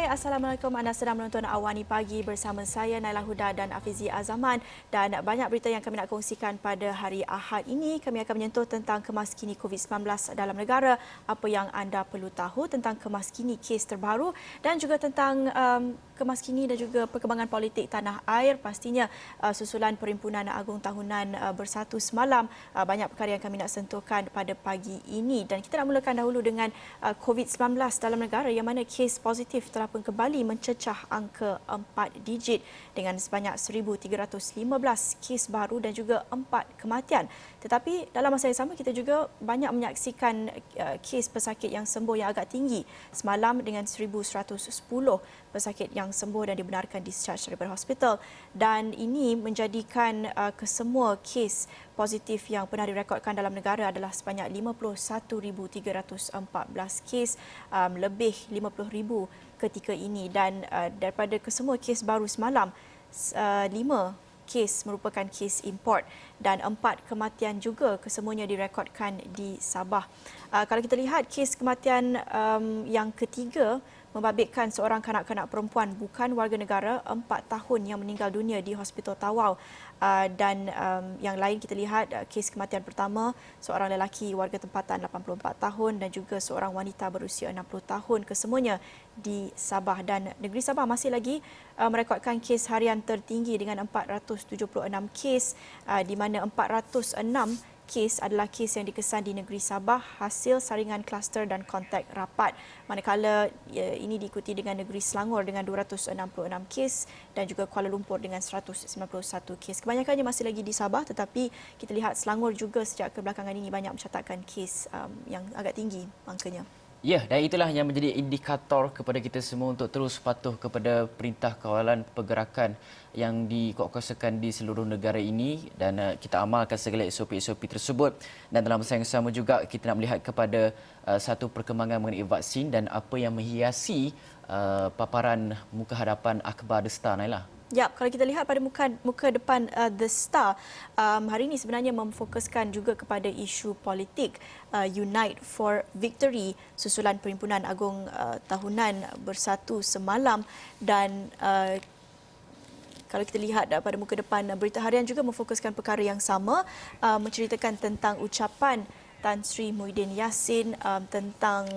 Hai, Assalamualaikum. Anda sedang menonton Awani Pagi bersama saya Naila Huda dan Afizi Azaman. Dan banyak berita yang kami nak kongsikan pada hari Ahad ini. Kami akan menyentuh tentang kemaskini COVID-19 dalam negara, apa yang anda perlu tahu tentang kemaskini kes terbaru dan juga tentang kemaskini dan juga perkembangan politik tanah air. Pastinya susulan Perhimpunan Agung Tahunan Bersatu semalam. Banyak perkara yang kami nak sentuhkan pada pagi ini. Dan kita nak mulakan dahulu dengan COVID-19 dalam negara yang mana kes positif telah pun kembali mencecah angka 4 digit dengan sebanyak 1,315 kes baru dan juga 4 kematian. Tetapi dalam masa yang sama kita juga banyak menyaksikan kes pesakit yang sembuh yang agak tinggi. Semalam dengan 1,110 pesakit yang sembuh dan dibenarkan discharge daripada hospital. Dan ini menjadikan kesemua kes positif yang pernah direkodkan dalam negara adalah sebanyak 51,314 kes, lebih 50,000 ketika ini. Dan daripada kesemua kes baru semalam, 5 kes merupakan kes import dan 4 kematian juga kesemuanya direkodkan di Sabah. Kalau kita lihat kes kematian yang ketiga membabitkan seorang kanak-kanak perempuan bukan warga negara 4 tahun yang meninggal dunia di Hospital Tawau. Dan yang lain kita lihat kes kematian pertama seorang lelaki warga tempatan 84 tahun dan juga seorang wanita berusia 60 tahun, kesemuanya di Sabah. Dan negeri Sabah masih lagi merekodkan kes harian tertinggi dengan 476 kes, di mana 406 kes adalah kes yang dikesan di negeri Sabah hasil saringan kluster dan kontak rapat. Manakala ini diikuti dengan negeri Selangor dengan 266 kes dan juga Kuala Lumpur dengan 191 kes. Kebanyakannya masih lagi di Sabah, tetapi kita lihat Selangor juga sejak kebelakangan ini banyak mencatatkan kes yang agak tinggi angkanya. Ya, dan itulah yang menjadi indikator kepada kita semua untuk terus patuh kepada perintah kawalan pergerakan yang dikuatkuasakan di seluruh negara ini dan kita amalkan segala SOP-SOP tersebut. Dan dalam masa yang sama juga kita nak melihat kepada satu perkembangan mengenai vaksin dan apa yang menghiasi paparan muka hadapan akhbar The Star, Naila. Ya, kalau kita lihat pada muka depan The Star, hari ini sebenarnya memfokuskan juga kepada isu politik Unite for Victory susulan Perhimpunan Agung Tahunan Bersatu semalam. Dan kalau kita lihat pada muka depan berita harian juga memfokuskan perkara yang sama, menceritakan tentang ucapan Tan Sri Muhyiddin Yassin tentang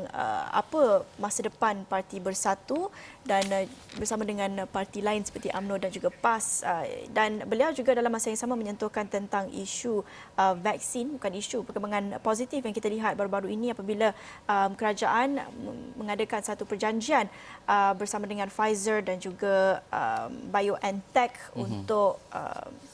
apa masa depan Parti Bersatu dan bersama dengan parti lain seperti UMNO dan juga PAS. Dan beliau juga dalam masa yang sama menyentuhkan tentang isu vaksin, bukan isu perkembangan positif yang kita lihat baru-baru ini apabila kerajaan mengadakan satu perjanjian bersama dengan Pfizer dan juga BioNTech untuk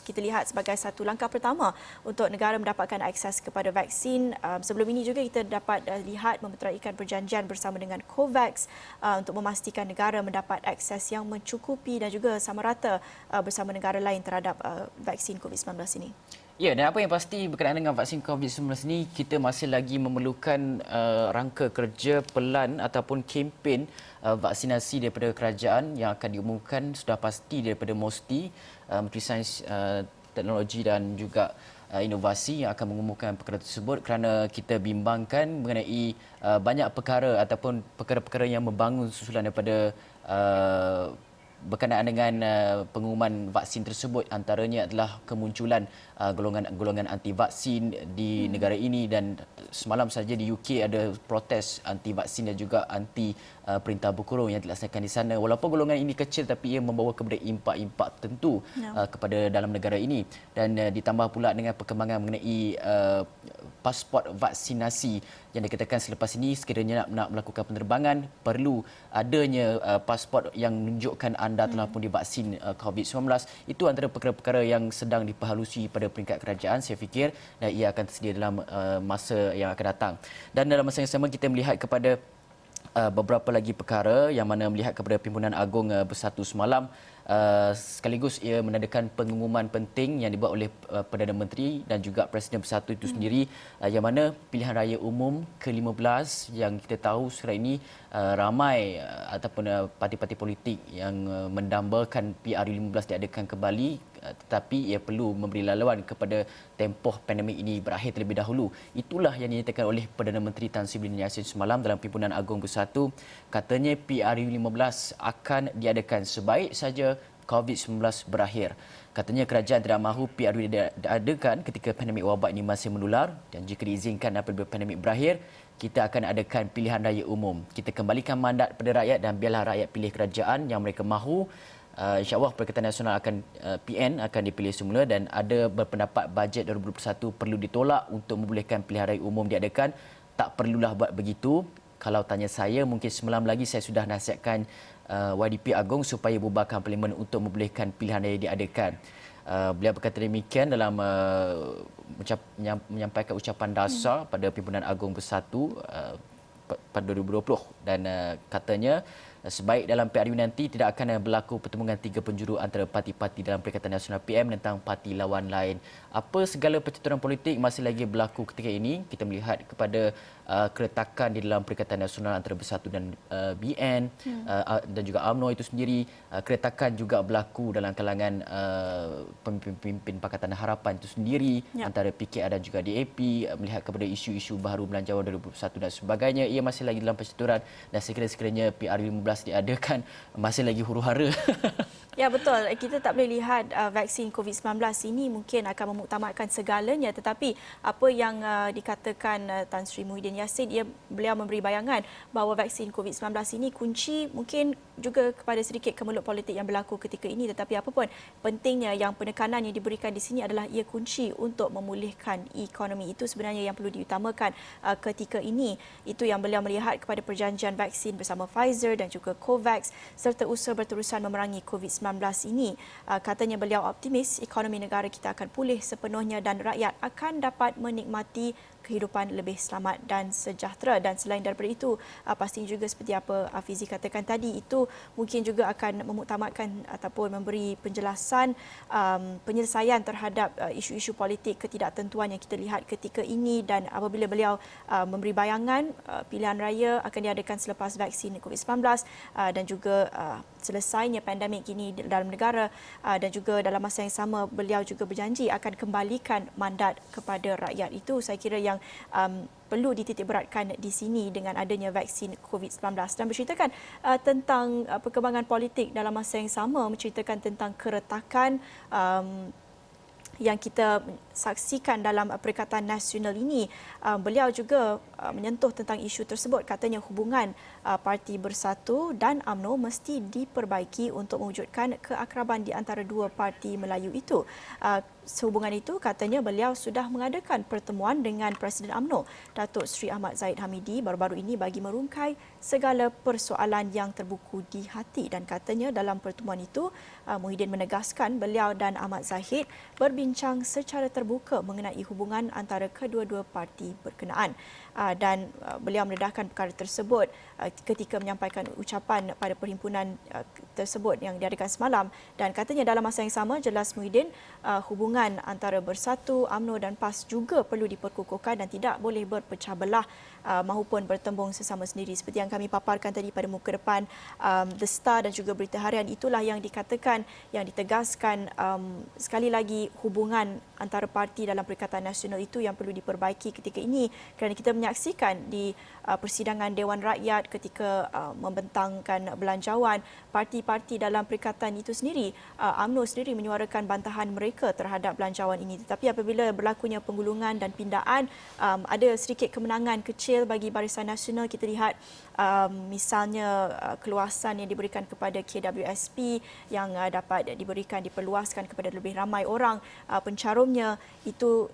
kita lihat sebagai satu langkah pertama untuk negara mendapatkan akses kepada vaksin. Sebelum ini juga kita dapat lihat memeteraikan perjanjian bersama dengan COVAX untuk memastikan negara mendapat akses yang mencukupi dan juga sama rata bersama negara lain terhadap vaksin COVID-19 ini. Ya, dan apa yang pasti berkenaan dengan vaksin COVID-19 ini, kita masih lagi memerlukan rangka kerja pelan ataupun kempen vaksinasi daripada kerajaan yang akan diumumkan sudah pasti daripada MOSTI, Menteri Sains, Teknologi dan juga inovasi yang akan mengumumkan perkara tersebut kerana kita bimbangkan mengenai banyak perkara ataupun perkara-perkara yang membangun susulan daripada berkenaan dengan pengumuman vaksin tersebut, antaranya adalah kemunculan golongan anti vaksin di negara ini. Dan semalam saja di UK ada protes anti vaksin dan juga anti perintah berkurung yang dilaksanakan di sana. Walaupun golongan ini kecil tapi ia membawa kepada impak-impak tertentu kepada dalam negara ini. Dan ditambah pula dengan perkembangan mengenai pasport vaksinasi yang dikatakan selepas ini sekiranya nak melakukan penerbangan perlu adanya pasport yang menunjukkan anda telah pun divaksin COVID-19. Itu antara perkara-perkara yang sedang diperhalusi pada peringkat kerajaan, saya fikir, dan ia akan tersedia dalam masa yang akan datang. Dan dalam masa yang sama kita melihat kepada beberapa lagi perkara yang mana melihat kepada Perhimpunan Agung Bersatu semalam. Sekaligus ia menandakan pengumuman penting yang dibuat oleh Perdana Menteri dan juga Presiden Bersatu itu sendiri, yang mana pilihan raya umum ke-15 yang kita tahu sekarang ini ramai ataupun parti-parti politik yang mendambakan PRU 15 diadakan kembali tetapi ia perlu memberi laluan kepada tempoh pandemik ini berakhir terlebih dahulu. Itulah yang dinyatakan oleh Perdana Menteri Tan Sri Muhyiddin Yassin semalam dalam Pimpinan Agong Bersatu. Katanya PRU15 akan diadakan sebaik saja COVID-19 berakhir. Katanya kerajaan tidak mahu PRU diadakan ketika pandemik wabak ini masih menular, dan jika diizinkan apabila pandemik berakhir, kita akan adakan pilihan raya umum. Kita kembalikan mandat pada rakyat dan biarlah rakyat pilih kerajaan yang mereka mahu. InsyaAllah Perikatan Nasional akan PN akan dipilih semula, dan ada berpendapat bajet 2021 perlu ditolak untuk membolehkan pilihan raya umum diadakan. Tak perlulah buat begitu. Kalau tanya saya, mungkin semalam lagi saya sudah nasihatkan YDP Agong supaya bubarkan parlimen untuk membolehkan pilihan raya diadakan. Beliau berkata demikian dalam menyampaikan ucapan dasar pada Pimpinan Agong Bersatu pada 2020, dan katanya sebaik dalam PRU nanti tidak akan berlaku pertemuan tiga penjuru antara parti-parti dalam Perikatan Nasional PM tentang parti lawan lain. Apa segala percaturan politik masih lagi berlaku ketika ini, kita melihat kepada keretakan di dalam Perikatan Nasional antara Bersatu dan BN dan juga UMNO itu sendiri. Keretakan juga berlaku dalam kalangan pemimpin Pakatan Harapan itu sendiri, antara PKR dan juga DAP, melihat kepada isu-isu baharu Belanjawan 2021 dan sebagainya. Ia masih lagi dalam percaturan, dan sekiranya PRU15 diadakan masih lagi huru-hara. Ya, betul. Kita tak boleh lihat vaksin COVID-19 ini mungkin akan memuktamadkan segalanya, tetapi apa yang dikatakan Tan Sri Muhyiddin Yassin, beliau memberi bayangan bahawa vaksin COVID-19 ini kunci mungkin juga kepada sedikit kemelut politik yang berlaku ketika ini, tetapi apapun pentingnya yang penekanan yang diberikan di sini adalah ia kunci untuk memulihkan ekonomi. Itu sebenarnya yang perlu diutamakan ketika ini. Itu yang beliau melihat kepada perjanjian vaksin bersama Pfizer dan juga COVAX serta usaha berterusan memerangi COVID-19 ini. Katanya beliau optimis ekonomi negara kita akan pulih sepenuhnya dan rakyat akan dapat menikmati kehidupan lebih selamat dan sejahtera. Dan selain daripada itu, pasti juga seperti apa Fizi katakan tadi, itu mungkin juga akan memuktamadkan ataupun memberi penjelasan penyelesaian terhadap isu-isu politik ketidaktentuan yang kita lihat ketika ini. Dan apabila beliau memberi bayangan pilihan raya akan diadakan selepas vaksin COVID-19 dan juga selesainya pandemik ini dalam negara, dan juga dalam masa yang sama beliau juga berjanji akan kembalikan mandat kepada rakyat. Itu saya kira yang perlu dititikberatkan di sini dengan adanya vaksin COVID-19. Dan berceritakan tentang perkembangan politik dalam masa yang sama, menceritakan tentang keretakan yang kita saksikan dalam Perikatan Nasional ini. Beliau juga menyentuh tentang isu tersebut. Katanya hubungan Parti Bersatu dan UMNO mesti diperbaiki untuk mewujudkan keakraban di antara dua parti Melayu itu. Sehubungan itu, katanya beliau sudah mengadakan pertemuan dengan Presiden UMNO, Datuk Seri Ahmad Zahid Hamidi, baru-baru ini bagi merungkai segala persoalan yang terbuku di hati. Dan katanya dalam pertemuan itu, Muhyiddin menegaskan beliau dan Ahmad Zahid berbincang secara terbuka mengenai hubungan antara kedua-dua parti berkenaan. Dan beliau mendedahkan perkara tersebut ketika menyampaikan ucapan pada perhimpunan tersebut yang diadakan semalam. Dan katanya dalam masa yang sama, jelas Muhyiddin, hubungan antara Bersatu, UMNO dan PAS juga perlu diperkukuhkan dan tidak boleh berpecah belah maupun bertembung sesama sendiri. Seperti yang kami paparkan tadi pada muka depan The Star dan juga Berita Harian, itulah yang dikatakan, yang ditegaskan sekali lagi hubungan antara parti dalam Perikatan Nasional itu yang perlu diperbaiki ketika ini, kerana kita menyaksikan di persidangan Dewan Rakyat ketika membentangkan belanjawan, parti-parti dalam perikatan itu sendiri, UMNO sendiri menyuarakan bantahan mereka terhadap belanjawan ini. Tetapi apabila berlakunya penggulungan dan pindaan, ada sedikit kemenangan kecil bagi Barisan Nasional. Kita lihat misalnya keluasan yang diberikan kepada KWSP yang dapat diperluaskan kepada lebih ramai orang pencarumnya, itu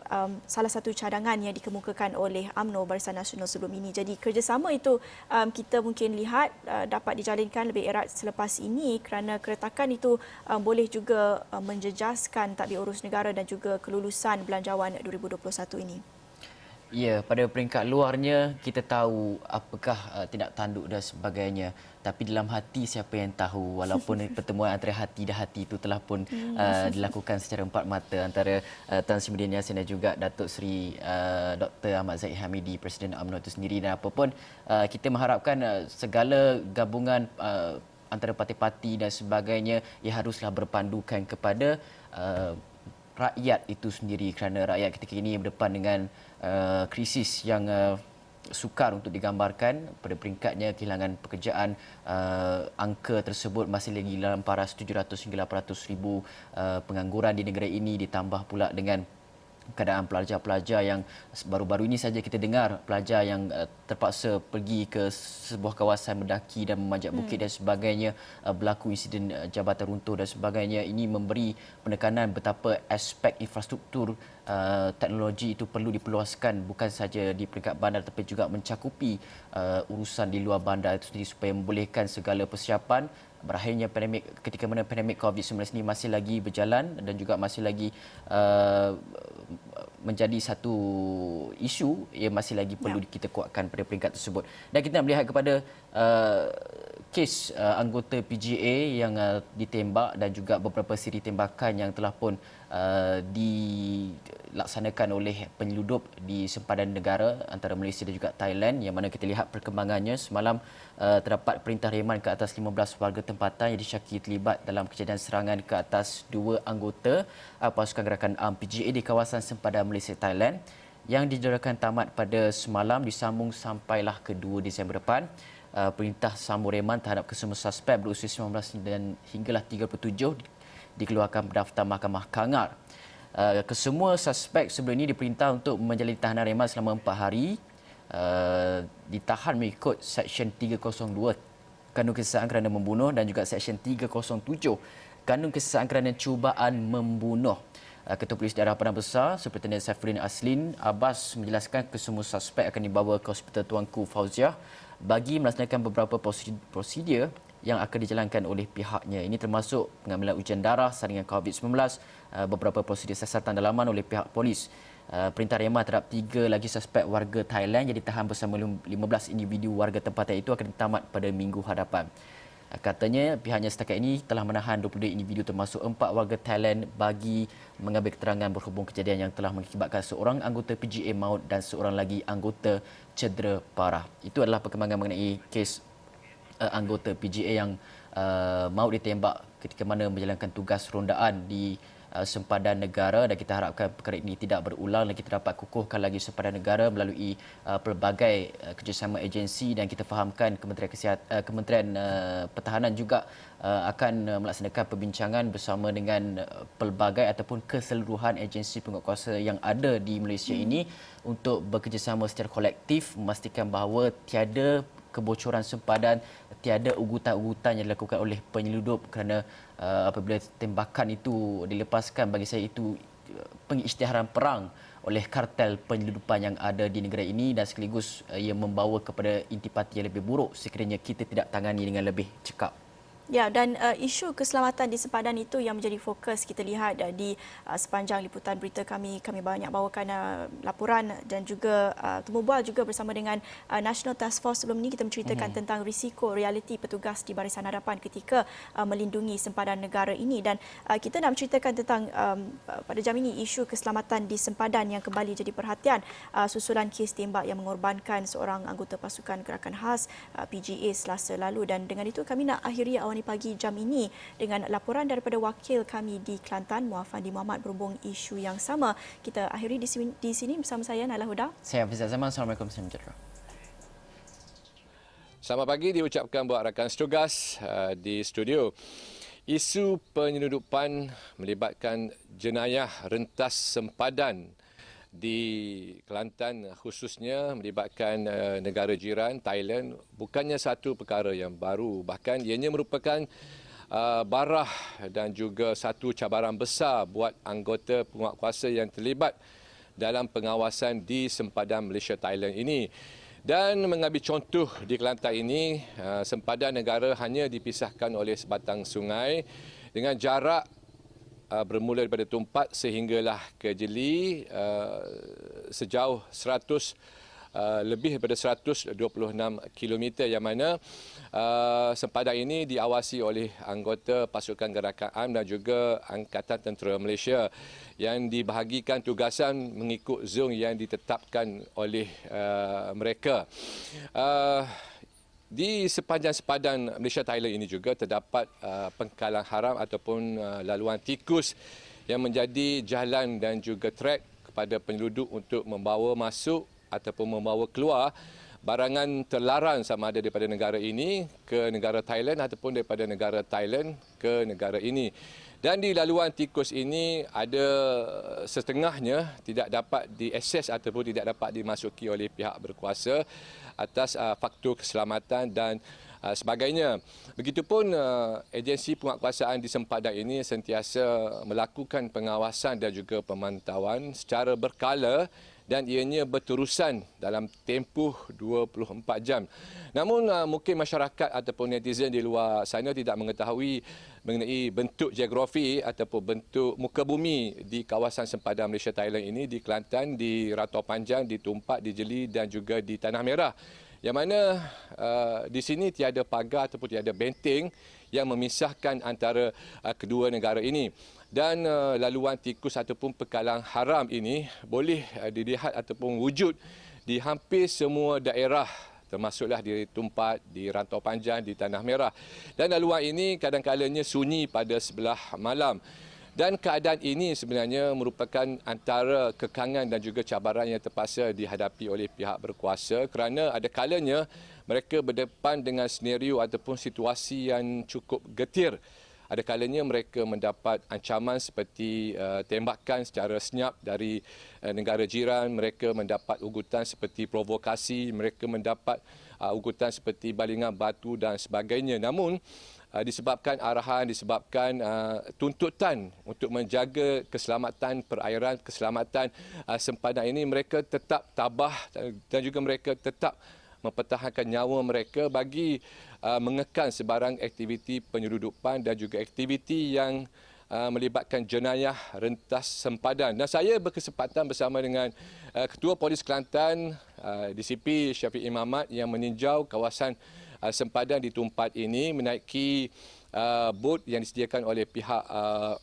salah satu cadangan yang dikemukakan oleh UMNO Barisan Nasional sebelum ini. Jadi kerjasama itu kita mungkin lihat dapat dijalinkan lebih erat selepas ini, kerana keretakan itu boleh juga menjejaskan tadbir urus negara dan juga kelulusan belanjawan 2021 ini. Ya, pada peringkat luarnya kita tahu apakah tindak tanduk dan sebagainya. Tapi dalam hati siapa yang tahu, walaupun pertemuan antara hati dan hati itu telah pun dilakukan secara empat mata antara Tan Sri Muhyiddin Yassin dan juga Datuk Seri Dr. Ahmad Zahid Hamidi, Presiden UMNO itu sendiri. Dan apapun kita mengharapkan segala gabungan antara parti-parti dan sebagainya, ia haruslah berpandukan kepada rakyat itu sendiri, kerana rakyat ketika ini berdepan dengan krisis yang sukar untuk digambarkan. Pada peringkatnya kehilangan pekerjaan, angka tersebut masih lagi dalam paras 700 hingga 800 ribu pengangguran di negara ini, ditambah pula dengan keadaan pelajar-pelajar yang baru-baru ini saja kita dengar pelajar yang terpaksa pergi ke sebuah kawasan mendaki dan memanjat bukit dan sebagainya, berlaku insiden jabatan runtuh dan sebagainya. Ini memberi penekanan betapa aspek infrastruktur teknologi itu perlu diperluaskan, bukan saja di peringkat bandar tapi juga mencakupi urusan di luar bandar itu sendiri, supaya membolehkan segala persiapan berakhirnya pandemik, ketika mana pandemik COVID-19 ini masih lagi berjalan dan juga masih lagi menjadi satu isu yang masih lagi perlu kita kuatkan pada peringkat tersebut. Dan kita melihat kepada kes anggota PGA yang ditembak dan juga beberapa siri tembakan yang telah pun dilaksanakan oleh penyeludup di sempadan negara antara Malaysia dan juga Thailand, yang mana kita lihat perkembangannya semalam. Terdapat perintah reman ke atas 15 warga tempatan yang disyaki terlibat dalam kejadian serangan ke atas dua anggota pasukan gerakan ARM PGA di kawasan sempadan Malaysia Thailand, yang dijadwalkan tamat pada semalam, disambung sampailah ke 2 Disember depan. Perintah sambung reman terhadap kesemua suspek berusia 19 dan hinggalah 37 dikeluarkan berdaftar Mahkamah Kangar. Kesemua suspek sebelum ini diperintah untuk menjalani tahanan reman selama 4 hari. Ditahan mengikut Seksyen 302 Kanun Kesesakan kerana membunuh dan juga Seksyen 307 Kanun Kesesakan kerana cubaan membunuh. Ketua Polis Daerah Padang Besar Superintendent Saifuddin Aslin Abbas menjelaskan kesemua suspek akan dibawa ke Hospital Tuanku Fauziah bagi melaksanakan beberapa prosedur yang akan dijalankan oleh pihaknya. Ini termasuk pengambilan ujian darah saringan COVID-19, beberapa prosedur siasatan dalaman oleh pihak polis. Perintah reman terhadap 3 lagi suspek warga Thailand yang ditahan bersama 15 individu warga tempatan itu akan ditamat pada minggu hadapan. Katanya pihaknya setakat ini telah menahan 22 individu termasuk 4 warga Thailand bagi mengambil keterangan berhubung kejadian yang telah mengakibatkan seorang anggota PGA maut dan seorang lagi anggota cedera parah. Itu adalah perkembangan mengenai kes anggota PGA yang maut ditembak ketika mana menjalankan tugas rondaan di sempadan negara, dan kita harapkan perkara ini tidak berulang dan kita dapat kukuhkan lagi sempadan negara melalui pelbagai kerjasama agensi, dan kita fahamkan Kementerian Pertahanan juga akan melaksanakan perbincangan bersama dengan pelbagai ataupun keseluruhan agensi penguatkuasa yang ada di Malaysia ini untuk bekerjasama secara kolektif memastikan bahawa tiada kebocoran sempadan, tiada ugutan-ugutan yang dilakukan oleh penyeludup, kerana apabila tembakan itu dilepaskan, bagi saya itu pengisytiharan perang oleh kartel penyeludupan yang ada di negara ini, dan sekaligus ia membawa kepada intipati yang lebih buruk sekiranya kita tidak tangani dengan lebih cekap. Ya, dan isu keselamatan di sempadan itu yang menjadi fokus kita lihat di sepanjang liputan berita kami. Kami banyak bawakan laporan dan juga temu bual juga bersama dengan National Task Force. Sebelum ini kita menceritakan tentang risiko realiti petugas di barisan hadapan ketika melindungi sempadan negara ini, dan kita nak menceritakan tentang pada jam ini isu keselamatan di sempadan yang kembali jadi perhatian susulan kes tembak yang mengorbankan seorang anggota pasukan gerakan khas PGA Selasa lalu. Dan dengan itu kami nak akhiri awal pagi jam ini dengan laporan daripada wakil kami di Kelantan, Muafandi Muhammad, berhubung isu yang sama. Kita akhiri di sini bersama saya, Nailah Huda. Saya Hafiz Zaman. Assalamualaikum warahmatullahi wabarakatuh. Selamat pagi diucapkan buat rakan setugas di studio. Isu penyeludupan melibatkan jenayah rentas sempadan di Kelantan, khususnya melibatkan negara jiran Thailand, bukannya satu perkara yang baru, bahkan ianya merupakan barah dan juga satu cabaran besar buat anggota penguatkuasa yang terlibat dalam pengawasan di sempadan Malaysia Thailand ini. Dan mengambil contoh di Kelantan ini, sempadan negara hanya dipisahkan oleh sebatang sungai dengan jarak bermula daripada Tumpat sehinggalah ke Jeli sejauh lebih daripada 126 km, yang mana sempadan ini diawasi oleh anggota pasukan gerakan ARM dan juga Angkatan Tentera Malaysia yang dibahagikan tugasan mengikut zon yang ditetapkan oleh mereka. Di sepanjang sepadan Malaysia Thailand ini juga terdapat pengkalang haram ataupun laluan tikus yang menjadi jalan dan juga trek kepada penduduk untuk membawa masuk ataupun membawa keluar barangan terlarang sama ada daripada negara ini ke negara Thailand ataupun daripada negara Thailand ke negara ini. Dan di laluan tikus ini ada setengahnya tidak dapat diakses ataupun tidak dapat dimasuki oleh pihak berkuasa atas faktor keselamatan dan sebagainya. Begitupun agensi penguatkuasaan di sempadan ini sentiasa melakukan pengawasan dan juga pemantauan secara berkala dan ianya berterusan dalam tempoh 24 jam. Namun mungkin masyarakat ataupun netizen di luar sana tidak mengetahui mengenai bentuk geografi ataupun bentuk muka bumi di kawasan sempadan Malaysia Thailand ini di Kelantan, di Rantau Panjang, di Tumpak, di Jeli dan juga di Tanah Merah. Yang mana di sini tiada pagar ataupun tiada benteng yang memisahkan antara kedua negara ini. Dan laluan tikus ataupun pengkalang haram ini boleh dilihat ataupun wujud di hampir semua daerah, termasuklah di Tumpak, di Rantau Panjang, di Tanah Merah. Dan laluan ini kadang-kadangnya sunyi pada sebelah malam. Dan keadaan ini sebenarnya merupakan antara kekangan dan juga cabaran yang terpaksa dihadapi oleh pihak berkuasa kerana ada kalanya mereka berdepan dengan senario ataupun situasi yang cukup getir. Ada kalanya mereka mendapat ancaman seperti tembakan secara senyap dari negara jiran, mereka mendapat ugutan seperti provokasi, mereka mendapat ugutan seperti balingan batu dan sebagainya. Namun disebabkan arahan, disebabkan tuntutan untuk menjaga keselamatan perairan, keselamatan sempadan ini, mereka tetap tabah dan juga mereka tetap mempertahankan nyawa mereka bagi mengekang sebarang aktiviti penyeludupan dan juga aktiviti yang melibatkan jenayah rentas sempadan. Dan saya berkesempatan bersama dengan Ketua Polis Kelantan, DCP Syafiq Mamat yang meninjau kawasan sempadan di Tumpak ini menaiki bot yang disediakan oleh pihak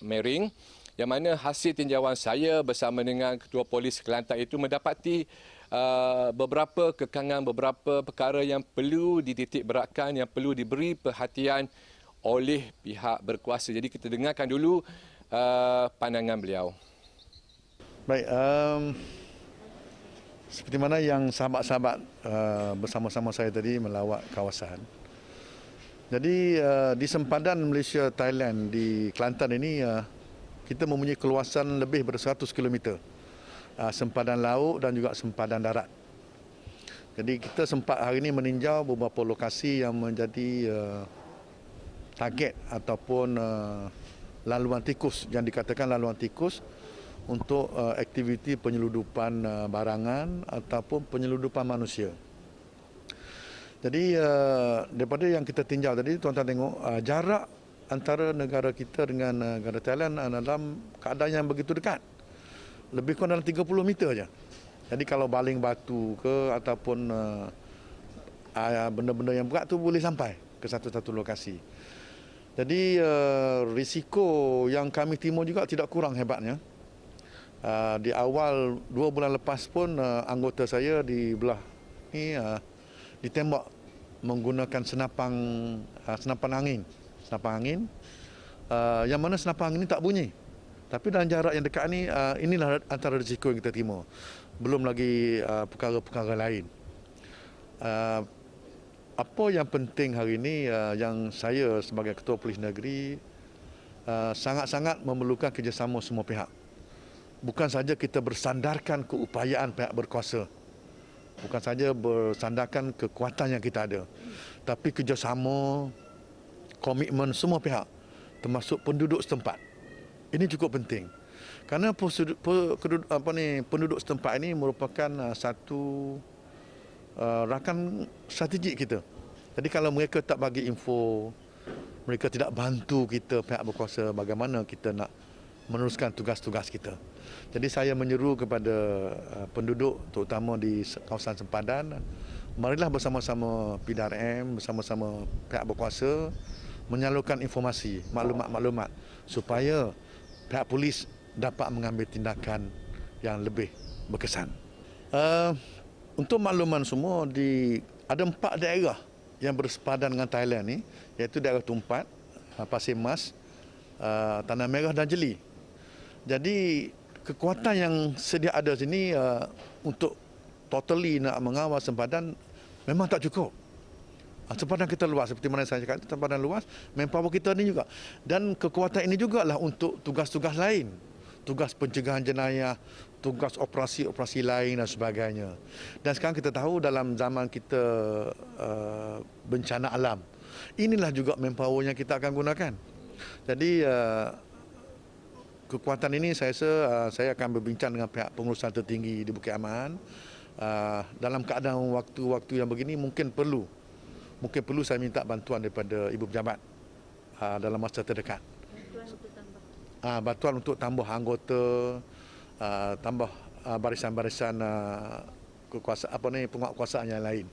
Mering, yang mana hasil tinjauan saya bersama dengan Ketua Polis Kelantan itu mendapati beberapa kekangan, beberapa perkara yang perlu dititik beratkan, yang perlu diberi perhatian oleh pihak berkuasa. Jadi kita dengarkan dulu pandangan beliau. Baik, seperti mana yang sahabat-sahabat bersama-sama saya tadi melawat kawasan. Jadi di sempadan Malaysia Thailand di Kelantan ini kita mempunyai keluasan lebih dari 100 km. Sempadan laut dan juga sempadan darat. Jadi kita sempat hari ini meninjau beberapa lokasi yang menjadi target ataupun laluan tikus, yang dikatakan laluan tikus untuk aktiviti penyeludupan barangan ataupun penyeludupan manusia. Jadi daripada yang kita tinjau tadi, tuan-tuan tengok jarak antara negara kita dengan negara Thailand dalam keadaan yang begitu dekat. Lebih kurang dalam 30 meter saja. Jadi kalau baling batu ke ataupun benda-benda yang berat tu boleh sampai ke satu-satu lokasi. Jadi risiko yang kami timur juga tidak kurang hebatnya. Di awal 2 bulan lepas pun anggota saya di belah ni ditembak menggunakan senapan angin. Senapan angin yang mana senapan angin ini tak bunyi. Tapi dalam jarak yang dekat ni, inilah antara risiko yang kita timur. Belum lagi perkara-perkara lain. Apa yang penting hari ini yang saya sebagai Ketua Polis Negeri sangat-sangat memerlukan kerjasama semua pihak. Bukan saja kita bersandarkan keupayaan pihak berkuasa. Bukan saja bersandarkan kekuatan yang kita ada. Tapi kerjasama, komitmen semua pihak, termasuk penduduk setempat. Ini cukup penting. Kerana penduduk setempat ini merupakan satu rakan strategik kita. Jadi kalau mereka tak bagi info, mereka tidak bantu kita pihak berkuasa bagaimana kita nak meneruskan tugas-tugas kita. Jadi saya menyeru kepada penduduk terutama di kawasan sempadan, marilah bersama-sama PDRM, bersama-sama pihak berkuasa menyalurkan informasi, maklumat-maklumat supaya pihak polis dapat mengambil tindakan yang lebih berkesan. Untuk makluman semua, ada 4 daerah yang bersepadan dengan Thailand ni, iaitu daerah Tumpat, Pasir Mas, Tanah Merah dan Jeli. Jadi kekuatan yang sedia ada sini untuk totally nak mengawal sempadan memang tak cukup. Sempadan kita luas, seperti mana saya cakap, sempadan luas, manpower kita ni juga. Dan kekuatan ini jugalah untuk tugas-tugas lain. Tugas pencegahan jenayah, tugas operasi-operasi lain dan sebagainya. Dan sekarang kita tahu dalam zaman kita bencana alam, inilah juga manpower yang kita akan gunakan. Jadi kekuatan ini saya rasa saya akan berbincang dengan pihak pengurusan tertinggi di Bukit Aman. Dalam keadaan waktu-waktu yang begini mungkin perlu saya minta bantuan daripada Ibu Pejabat dalam masa terdekat. Bantuan untuk tambah anggota, tambah barisan-barisan penguatkuasaan yang lain.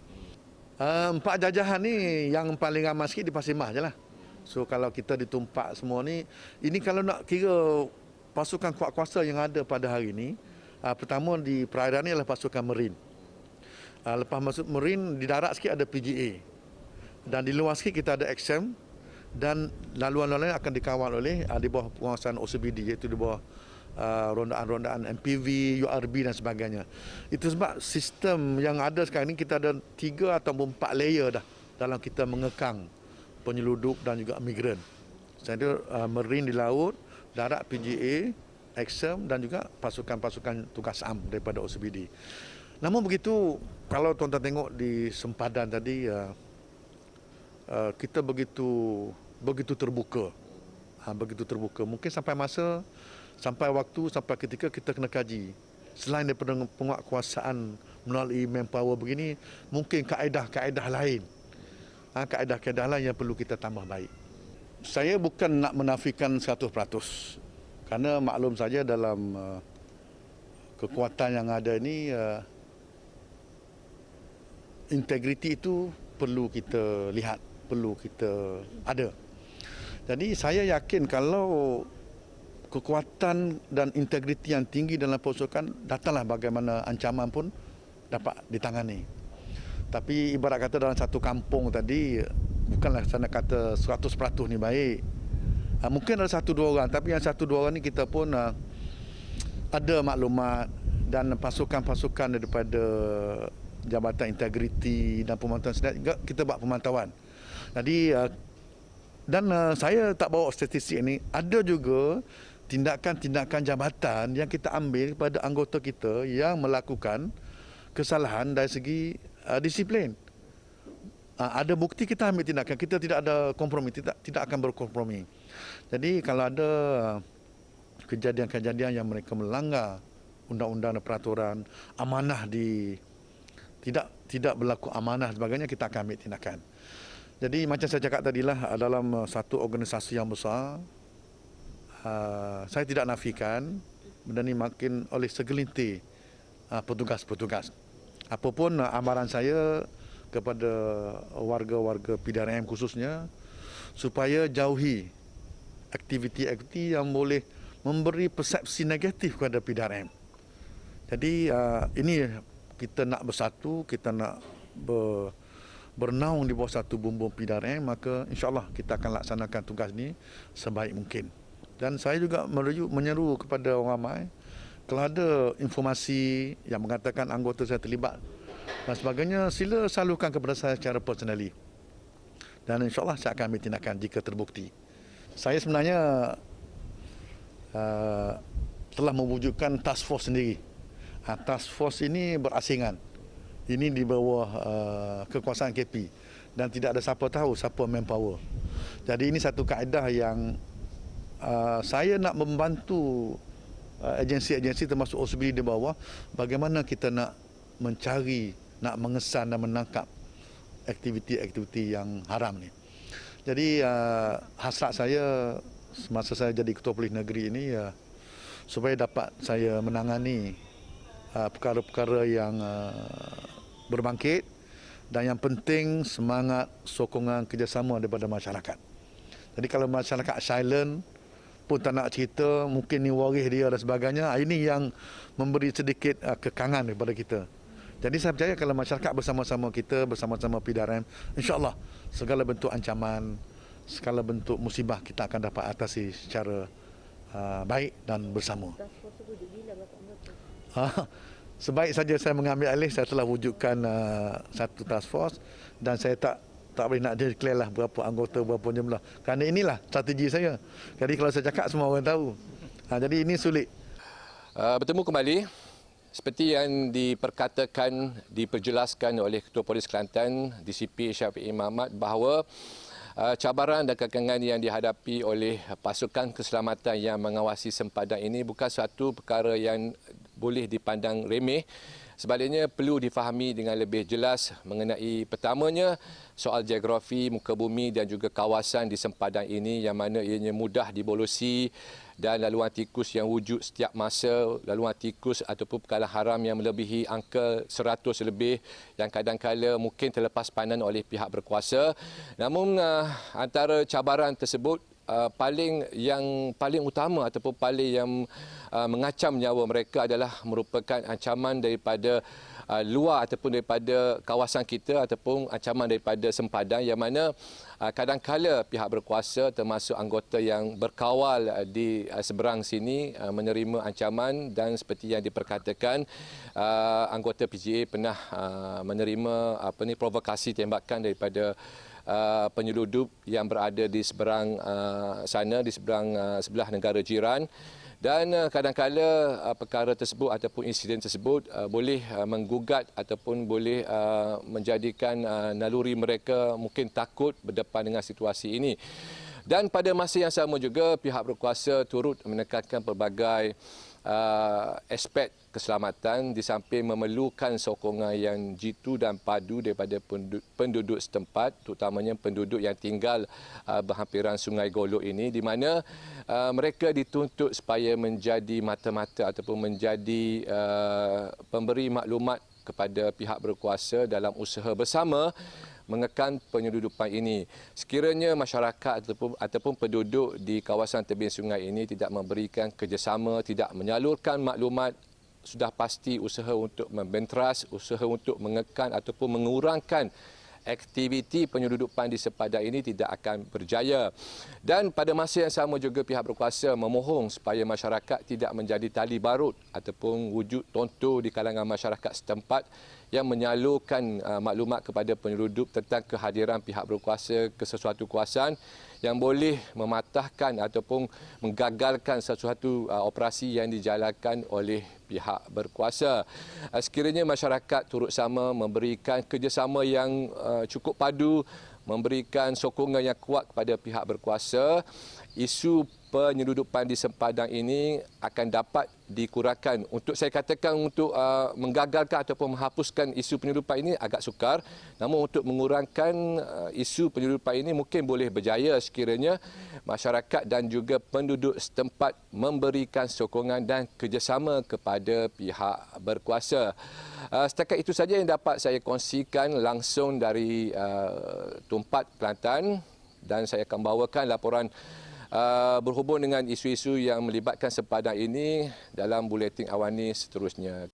4 jajahan ni yang paling ramai sikit di Pasir Mas je lah. So kalau kita ditumpak semua ni, ini kalau nak kira pasukan kuat kuasa yang ada pada hari ini, pertama di perairan ni adalah pasukan Marine. Lepas masuk Marine, di darat sikit ada PGA. Dan di luar sikit kita ada XM, dan laluan-laluan akan dikawal oleh di bawah penguasaan OCBD, iaitu di bawah rondaan-rondaan MPV, URB dan sebagainya. Itu sebab sistem yang ada sekarang ini kita ada 3 atau 4 layer dah dalam kita mengekang penyeludup dan juga migran. Saya ada Marine di laut, darat PGA, XM dan juga pasukan-pasukan tugas am daripada OCBD. Namun begitu, kalau tuan-tuan tengok di sempadan tadi, kita begitu terbuka. Begitu terbuka. Mungkin sampai waktu, sampai ketika kita kena kaji. Selain daripada penguatkuasaan melalui manpower begini, mungkin kaedah-kaedah lain. Kaedah-kaedah lain yang perlu kita tambah baik. Saya bukan nak menafikan 100%. Kerana maklum saja dalam kekuatan yang ada ini, integriti itu perlu kita lihat, perlu kita ada. Jadi saya yakin kalau kekuatan dan integriti yang tinggi dalam pasukan, datanglah bagaimana ancaman pun dapat ditangani. Tapi ibarat kata dalam satu kampung tadi, bukanlah saya nak kata 100% ni baik. Mungkin ada 1-2 orang, tapi yang 1-2 orang ni kita pun ada maklumat dan pasukan-pasukan daripada Jabatan Integriti dan Pemantauan Senat juga kita buat pemantauan. Jadi dan saya tak bawa statistik ini, ada juga tindakan-tindakan jabatan yang kita ambil pada anggota kita yang melakukan kesalahan dari segi disiplin. Ada bukti kita ambil tindakan, kita tidak ada kompromi, tidak akan berkompromi. Jadi kalau ada kejadian-kejadian yang mereka melanggar undang-undang dan peraturan, amanah tidak berlaku amanah sebagainya, kita akan ambil tindakan. Jadi macam saya cakap tadilah, dalam satu organisasi yang besar, saya tidak nafikan benda ini makin oleh segelintir petugas-petugas. Apapun amaran saya kepada warga-warga PDRM khususnya, supaya jauhi aktiviti-aktiviti yang boleh memberi persepsi negatif kepada PDRM. Jadi ini kita nak bersatu, kita nak bernaung di bawah satu bumbung PDRM, maka insyaAllah kita akan laksanakan tugas ini sebaik mungkin. Dan saya juga menyeru kepada orang ramai, kalau ada informasi yang mengatakan anggota saya terlibat dan sebagainya, sila salurkan kepada saya secara personally. Dan insyaAllah saya akan ambil tindakan jika terbukti. Saya sebenarnya telah mewujudkan task force sendiri. Task force ini berasingan. Ini di bawah kekuasaan KP dan tidak ada siapa tahu siapa manpower. Jadi ini satu kaedah yang saya nak membantu agensi-agensi termasuk OCBD di bawah, bagaimana kita nak mencari, nak mengesan dan menangkap aktiviti-aktiviti yang haram ni. Jadi hasrat saya semasa saya jadi Ketua Polis Negeri ini, supaya dapat saya menangani perkara-perkara yang berbangkit, dan yang penting semangat sokongan kerjasama daripada masyarakat. Jadi kalau masyarakat silent pun tak nak cerita, mungkin ni waris dia dan sebagainya, ini yang memberi sedikit kekangan daripada kita. Jadi saya percaya kalau masyarakat bersama-sama kita, bersama-sama PDRM, insya-Allah segala bentuk ancaman, segala bentuk musibah kita akan dapat atasi secara baik dan bersama. Sebaik saja saya mengambil alih, saya telah wujudkan satu task force dan saya tak boleh nak declare lah berapa anggota, berapa jumlah. Kerana inilah strategi saya. Jadi kalau saya cakap semua orang tahu. Jadi ini sulit. Bertemu kembali. Seperti yang diperkatakan, diperjelaskan oleh Ketua Polis Kelantan, DCP Syafiq Mahamat, bahawa cabaran dan kekangan yang dihadapi oleh pasukan keselamatan yang mengawasi sempadan ini bukan suatu perkara yang boleh dipandang remeh. Sebaliknya perlu difahami dengan lebih jelas mengenai pertamanya soal geografi muka bumi dan juga kawasan di sempadan ini yang mana ianya mudah dibolosi dan laluan tikus yang wujud setiap masa, laluan tikus ataupun perkara haram yang melebihi angka 100 lebih yang kadang-kala mungkin terlepas pandang oleh pihak berkuasa. Namun antara cabaran tersebut yang paling utama ataupun paling yang mengacam nyawa mereka adalah merupakan ancaman daripada luar ataupun daripada kawasan kita ataupun ancaman daripada sempadan yang mana kadang-kala pihak berkuasa termasuk anggota yang berkawal di seberang sini menerima ancaman dan seperti yang diperkatakan anggota PGA pernah menerima provokasi tembakan daripada penyelundup yang berada di seberang sana, di sebelah negara jiran. Dan kadang-kala perkara tersebut ataupun insiden tersebut boleh menggugat ataupun boleh menjadikan naluri mereka mungkin takut berdepan dengan situasi ini. Dan pada masa yang sama juga pihak berkuasa turut menekankan pelbagai aspek keselamatan di samping memerlukan sokongan yang jitu dan padu daripada penduduk setempat, terutamanya penduduk yang tinggal berhampiran Sungai Golok ini, di mana mereka dituntut supaya menjadi mata-mata ataupun menjadi pemberi maklumat kepada pihak berkuasa dalam usaha bersama mengekang penyeludupan ini. Sekiranya masyarakat ataupun penduduk di kawasan tebing sungai ini tidak memberikan kerjasama, tidak menyalurkan maklumat, sudah pasti usaha untuk membenteras, usaha untuk mengekang ataupun mengurangkan aktiviti penyeludupan di sempadan ini tidak akan berjaya. Dan pada masa yang sama juga pihak berkuasa memohon supaya masyarakat tidak menjadi tali barut ataupun wujud tonto di kalangan masyarakat setempat yang menyalurkan maklumat kepada penyeludup tentang kehadiran pihak berkuasa ke sesuatu kawasan yang boleh mematahkan ataupun menggagalkan sesuatu operasi yang dijalankan oleh pihak berkuasa. Sekiranya masyarakat turut sama memberikan kerjasama yang cukup padu, memberikan sokongan yang kuat kepada pihak berkuasa, isu penyeludupan di sempadan ini akan dapat dikurangkan. Untuk saya katakan untuk menggagalkan ataupun menghapuskan isu penyeludupan ini agak sukar. Namun untuk mengurangkan isu penyeludupan ini mungkin boleh berjaya sekiranya masyarakat dan juga penduduk setempat memberikan sokongan dan kerjasama kepada pihak berkuasa. Setakat itu saja yang dapat saya kongsikan langsung dari Tumpat, Kelantan, dan saya akan bawakan laporan berhubung dengan isu-isu yang melibatkan sempadan ini dalam buletin Awani seterusnya.